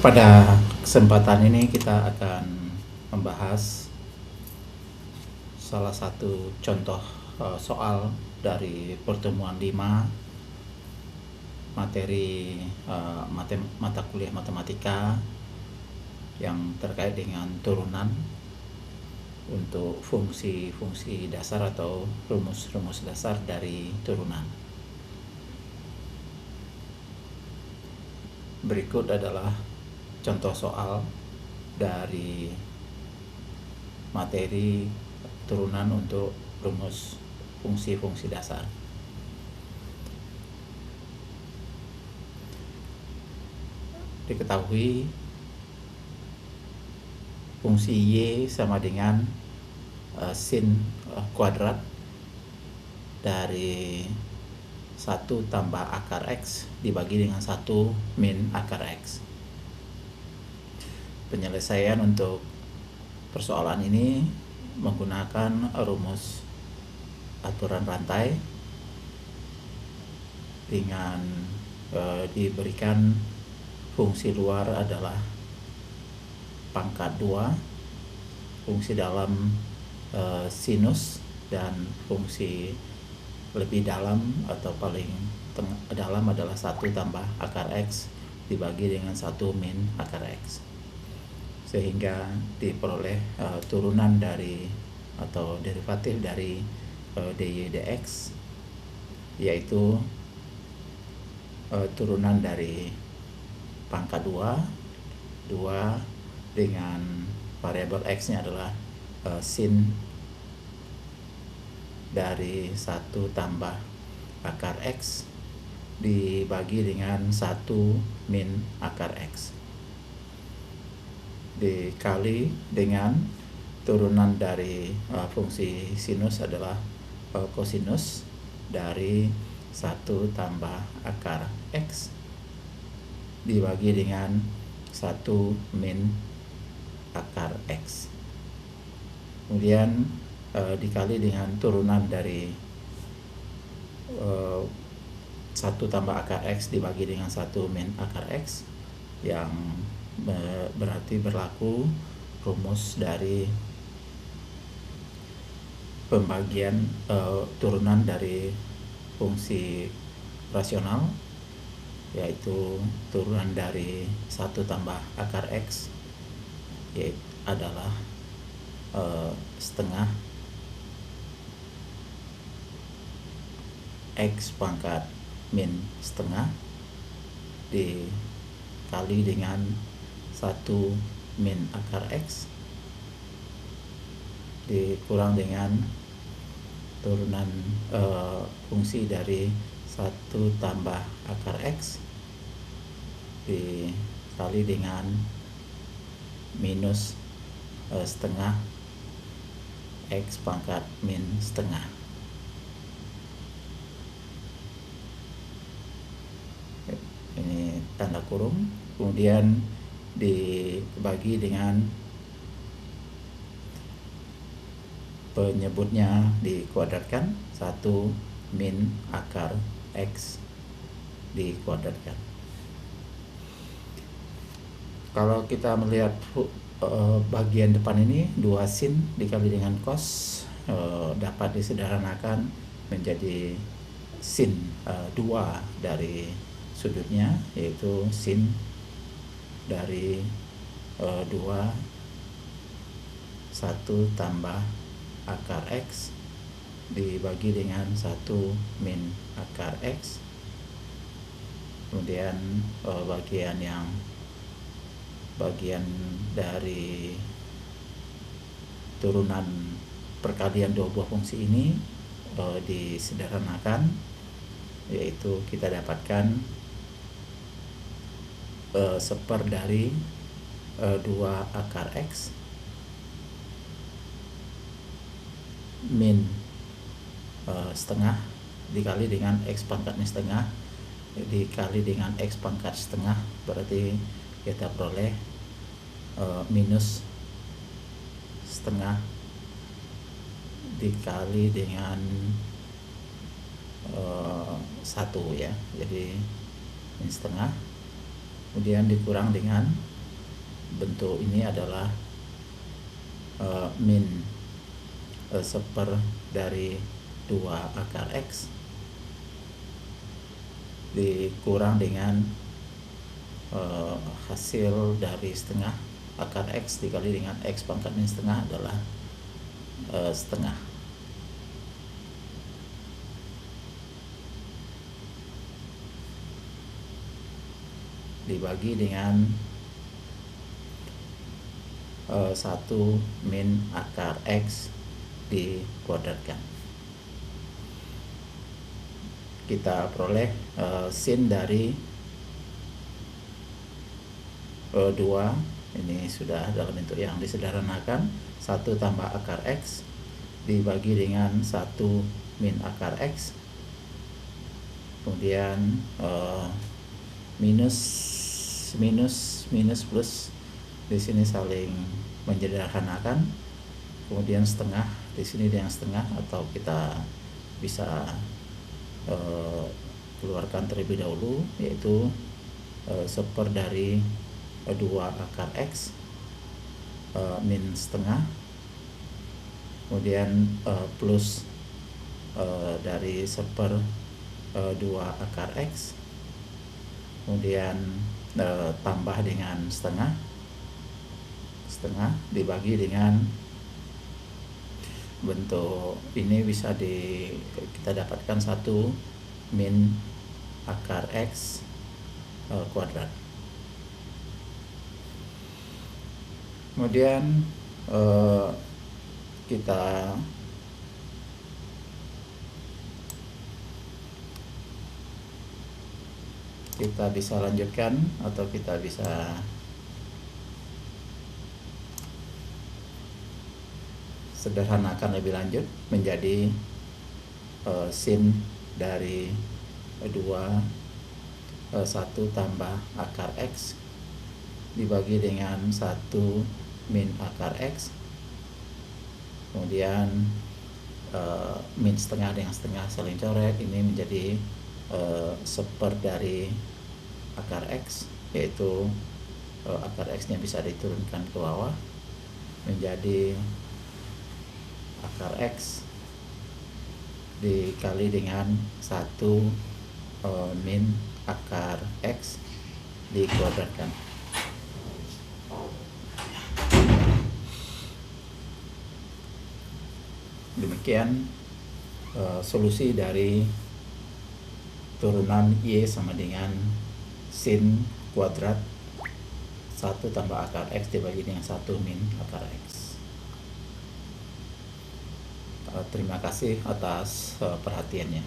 Pada kesempatan ini kita akan membahas salah satu contoh soal dari pertemuan 5 materi mata kuliah matematika yang terkait dengan turunan untuk fungsi-fungsi dasar atau rumus-rumus dasar dari turunan. Berikut adalah contoh soal dari materi turunan untuk rumus fungsi-fungsi dasar. Diketahui fungsi Y sama dengan sin kuadrat dari 1 tambah akar X dibagi dengan 1 min akar X. Penyelesaian untuk persoalan ini menggunakan rumus aturan rantai dengan diberikan fungsi luar adalah pangkat 2, fungsi dalam sinus, dan fungsi lebih dalam atau paling dalam adalah 1 tambah akar X dibagi dengan 1 min akar X, sehingga diperoleh turunan dari atau derivatif dari dy dx, yaitu turunan dari pangkat 2 dengan variabel X nya adalah sin dari 1 tambah akar X dibagi dengan 1 min akar X dikali dengan turunan dari fungsi sinus adalah kosinus dari 1 tambah akar X dibagi dengan 1 min akar X, kemudian dikali dengan turunan dari 1 tambah akar X dibagi dengan 1 min akar X, yang berarti berlaku rumus dari pembagian turunan dari fungsi rasional, yaitu turunan dari 1 tambah akar X yaitu adalah setengah X pangkat min setengah dikali dengan 1 min akar X dikurang dengan turunan fungsi dari 1 tambah akar X dikali dengan minus setengah X pangkat min setengah. Ini tanda kurung, kemudian dibagi dengan penyebutnya dikuadratkan, 1 min akar X dikuadratkan. Kalau kita melihat bagian depan ini, 2 sin dikali dengan cos dapat disederhanakan menjadi sin 2 dari sudutnya, yaitu sin dari 2 1 tambah akar X dibagi dengan 1 min akar X, kemudian bagian dari turunan perkalian dua buah fungsi ini disederhanakan, yaitu kita dapatkan seper dari 2 akar X min setengah dikali dengan X pangkat min setengah dikali dengan X pangkat setengah, berarti kita peroleh minus setengah dikali dengan 1 ya, jadi min setengah, kemudian dikurang dengan bentuk ini adalah min seper dari 2 akar X dikurang dengan hasil dari setengah akar X dikali dengan X pangkat min setengah adalah setengah. Dibagi dengan 1 min akar X dikuadratkan. Kita peroleh sin dari 2, ini sudah dalam bentuk yang disederhanakan, 1 tambah akar X dibagi dengan 1 min akar X, kemudian minus plus di sini saling menyederhanakan, kemudian setengah di sini dengan setengah, atau kita bisa keluarkan terlebih dahulu, yaitu seper dari 2 akar X min setengah, kemudian plus dari seper 2 akar X, kemudian tambah dengan setengah dibagi dengan bentuk ini bisa kita dapatkan 1 min akar X kuadrat. Kemudian kita bisa lanjutkan, atau kita bisa sederhanakan lebih lanjut menjadi sin dari 1 tambah akar X dibagi dengan 1 min akar X, kemudian min setengah dengan setengah saling coret, ini menjadi seper dari akar X, yaitu akar X nya bisa diturunkan ke bawah menjadi akar X dikali dengan 1 min akar X dikuadratkan. Demikian solusi dari turunan Y sama dengan sin kuadrat 1 tambah akar X dibagi dengan 1 min akar X. Terima kasih atas perhatiannya.